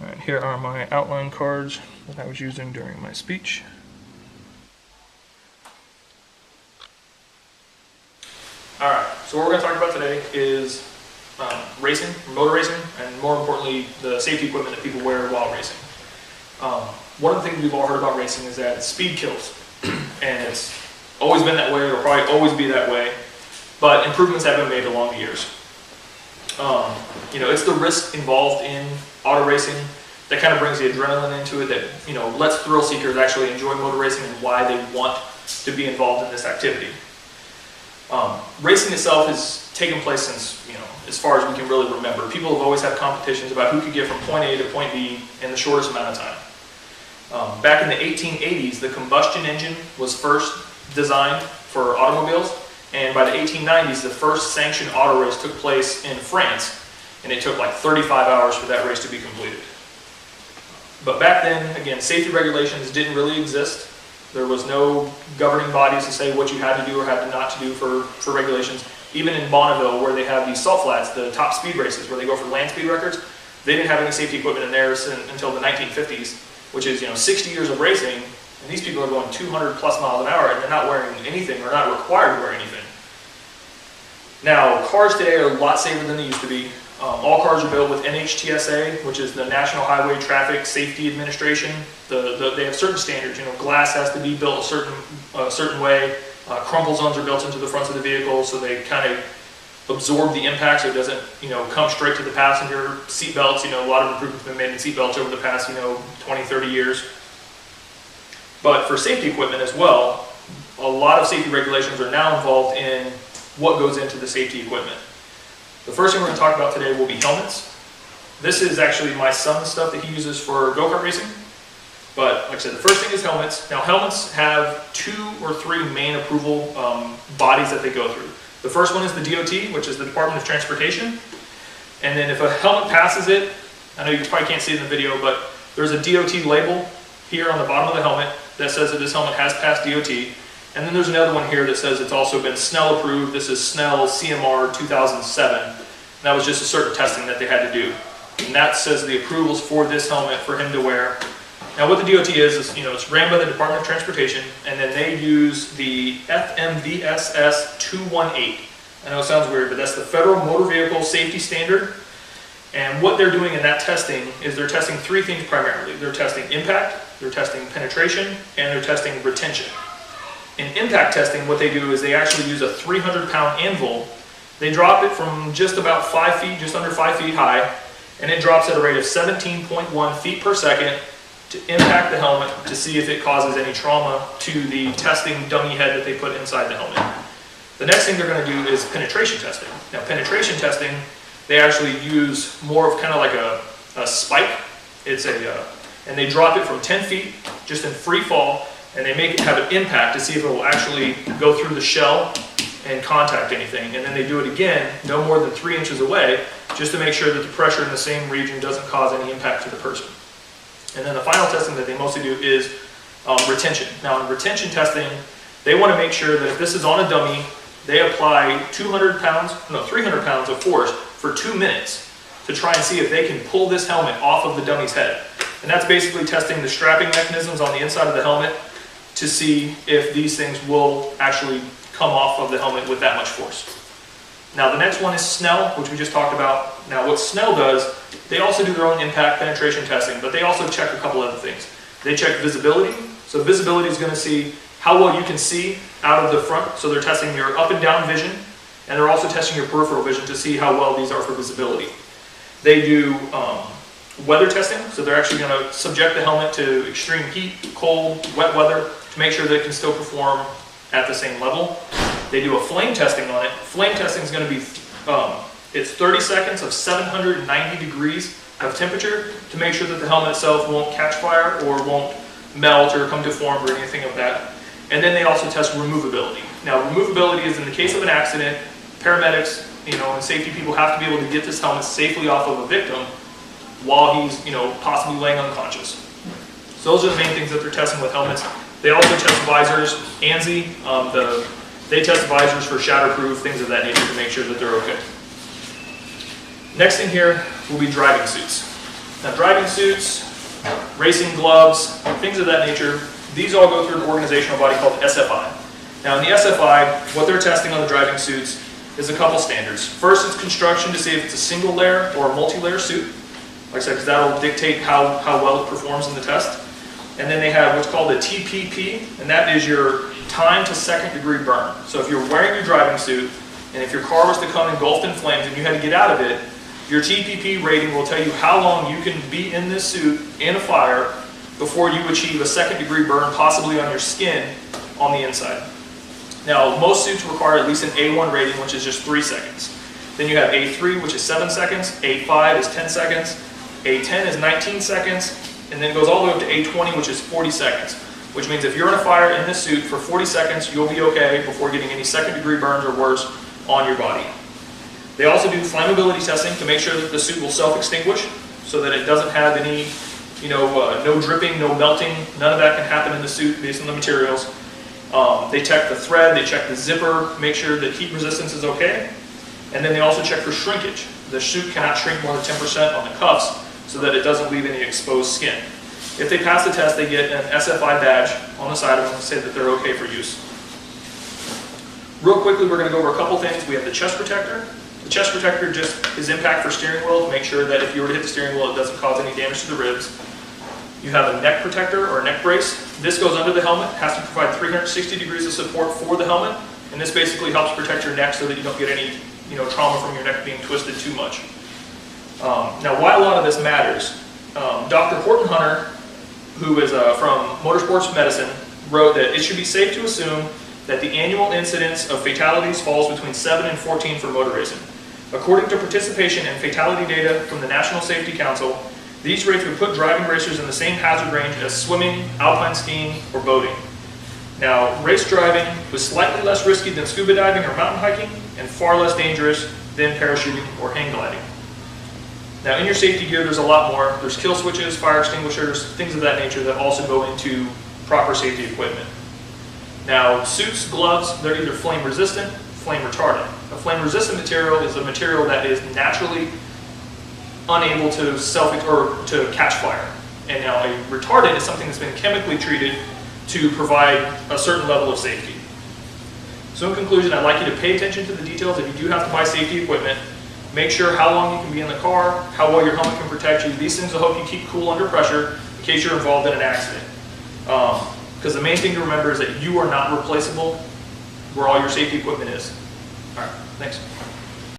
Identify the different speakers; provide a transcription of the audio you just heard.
Speaker 1: All right, here are my outline cards that I was using during my speech. All right, so what we're going to talk about today is racing, motor racing, and more importantly, the safety equipment that people wear while racing. One of the things we've all heard about racing is that speed kills, and it's always been that way, it'll probably always be that way, but improvements have been made along the years. It's the risk involved in auto racing that kind of brings the adrenaline into it that, lets thrill seekers actually enjoy motor racing and why they want to be involved in this activity. Racing itself has taken place since, as far as we can really remember. People have always had competitions about who could get from point A to point B in the shortest amount of time. Back in the 1880s, the combustion engine was first designed for automobiles, and by the 1890s, the first sanctioned auto race took place in France, and it took like 35 hours for that race to be completed. But back then, again, safety regulations didn't really exist. There was no governing bodies to say what you had to do or had to not to do for regulations. Even in Bonneville, where they have these salt flats, the top speed races, where they go for land speed records, they didn't have any safety equipment in theirs until the 1950s, which is 60 years of racing, and these people are going 200 plus miles an hour, and they're not wearing anything, or not required to wear anything. Now, cars today are a lot safer than they used to be. All cars are built with NHTSA, which is the National Highway Traffic Safety Administration. They have certain standards. Glass has to be built a certain way. Crumple zones are built into the fronts of the vehicle, so they kind of absorb the impact, so it doesn't, come straight to the passenger. Seat belts, a lot of improvements have been made in seat belts over the past, 20, 30 years. But for safety equipment as well, a lot of safety regulations are now involved in what goes into the safety equipment. The first thing we're going to talk about today will be helmets. This is actually my son's stuff that he uses for go-kart racing. But like I said, the first thing is helmets. Now helmets have 2 or 3 main approval bodies that they go through. The first one is the DOT, which is the Department of Transportation. And then if a helmet passes it, I know you probably can't see it in the video, but there's a DOT label here on the bottom of the helmet that says that this helmet has passed DOT. And then there's another one here that says it's also been Snell approved. This is Snell CMR 2007. And that was just a certain testing that they had to do. And that says the approvals for this helmet for him to wear. Now what the DOT is it's ran by the Department of Transportation, and then they use the FMVSS 218. I know it sounds weird, but that's the Federal Motor Vehicle Safety Standard. And what they're doing in that testing is they're testing 3 things primarily. They're testing impact, they're testing penetration, and they're testing retention. In impact testing, what they do is they actually use a 300-pound anvil. They drop it from just about 5 feet, just under 5 feet high, and it drops at a rate of 17.1 feet per second to impact the helmet to see if it causes any trauma to the testing dummy head that they put inside the helmet. The next thing they're going to do is penetration testing. Now, penetration testing, they actually use more of kind of like a spike. And they drop it from 10 feet, just in free fall, and they make it have an impact to see if it will actually go through the shell and contact anything. And then they do it again, no more than 3 inches away, just to make sure that the pressure in the same region doesn't cause any impact to the person. And then the final testing that they mostly do is retention. Now in retention testing, they want to make sure that if this is on a dummy, they apply 300 pounds of force for 2 minutes to try and see if they can pull this helmet off of the dummy's head. And that's basically testing the strapping mechanisms on the inside of the helmet to see if these things will actually come off of the helmet with that much force. Now the next one is Snell, which we just talked about. Now what Snell does, they also do their own impact penetration testing, but they also check a couple other things. They check visibility. So visibility is going to see how well you can see out of the front. So they're testing your up and down vision, and they're also testing your peripheral vision to see how well these are for visibility. They do weather testing, so they're actually going to subject the helmet to extreme heat, cold, wet weather to make sure that it can still perform at the same level. They do a flame testing on it. Flame testing is going to be, it's 30 seconds of 790 degrees of temperature to make sure that the helmet itself won't catch fire or won't melt or come deformed or anything of that. And then they also test removability. Now removability is in the case of an accident, paramedics, and safety people have to be able to get this helmet safely off of a victim while he's, possibly laying unconscious. So those are the main things that they're testing with helmets. They also test visors. ANSI, they test visors for shatterproof, things of that nature to make sure that they're okay. Next thing here will be driving suits. Now driving suits, racing gloves, things of that nature, these all go through an organizational body called SFI. Now in the SFI, what they're testing on the driving suits is a couple standards. First, it's construction to see if it's a single layer or a multi-layer suit. Like I said, because that'll dictate how well it performs in the test. And then they have what's called a TPP, and that is your time to second degree burn. So if you're wearing your driving suit, and if your car was to come engulfed in flames and you had to get out of it, your TPP rating will tell you how long you can be in this suit in a fire before you achieve a second degree burn, possibly on your skin on the inside. Now, most suits require at least an A1 rating, which is just 3 seconds. Then you have A3, which is 7 seconds, A5 is 10 seconds, A10 is 19 seconds, and then it goes all the way up to A20, which is 40 seconds. Which means if you're in a fire in this suit for 40 seconds, you'll be okay before getting any second degree burns or worse on your body. They also do flammability testing to make sure that the suit will self-extinguish so that it doesn't have any, no dripping, no melting, none of that can happen in the suit based on the materials. They check the thread, they check the zipper, make sure that heat resistance is okay. And then they also check for shrinkage. The suit cannot shrink more than 10% on the cuffs so that it doesn't leave any exposed skin. If they pass the test, they get an SFI badge on the side of them to say that they're okay for use. Real quickly, we're going to go over a couple things. We have the chest protector. The chest protector just is impact for steering wheel to make sure that if you were to hit the steering wheel, it doesn't cause any damage to the ribs. You have a neck protector or a neck brace. This goes under the helmet, has to provide 360 degrees of support for the helmet, and this basically helps protect your neck so that you don't get any trauma from your neck being twisted too much. Now, why a lot of this matters, Dr. Horton Hunter, who is from Motorsports Medicine, wrote that it should be safe to assume that the annual incidence of fatalities falls between 7 and 14 for motor racing. According to participation and fatality data from the National Safety Council, these rates would put driving racers in the same hazard range as swimming, alpine skiing, or boating. Now, race driving was slightly less risky than scuba diving or mountain hiking, and far less dangerous than parachuting or hang gliding. Now, in your safety gear, there's a lot more. There's kill switches, fire extinguishers, things of that nature that also go into proper safety equipment. Now, suits, gloves, they're either flame resistant, flame retardant. A flame resistant material is a material that is naturally unable to catch fire. And now a retardant is something that's been chemically treated to provide a certain level of safety. So in conclusion, I'd like you to pay attention to the details if you do have to buy safety equipment. Make sure how long you can be in the car, how well your helmet can protect you. These things will help you keep cool under pressure in case you're involved in an accident. Because the main thing to remember is that you are not replaceable where all your safety equipment is. All right, thanks.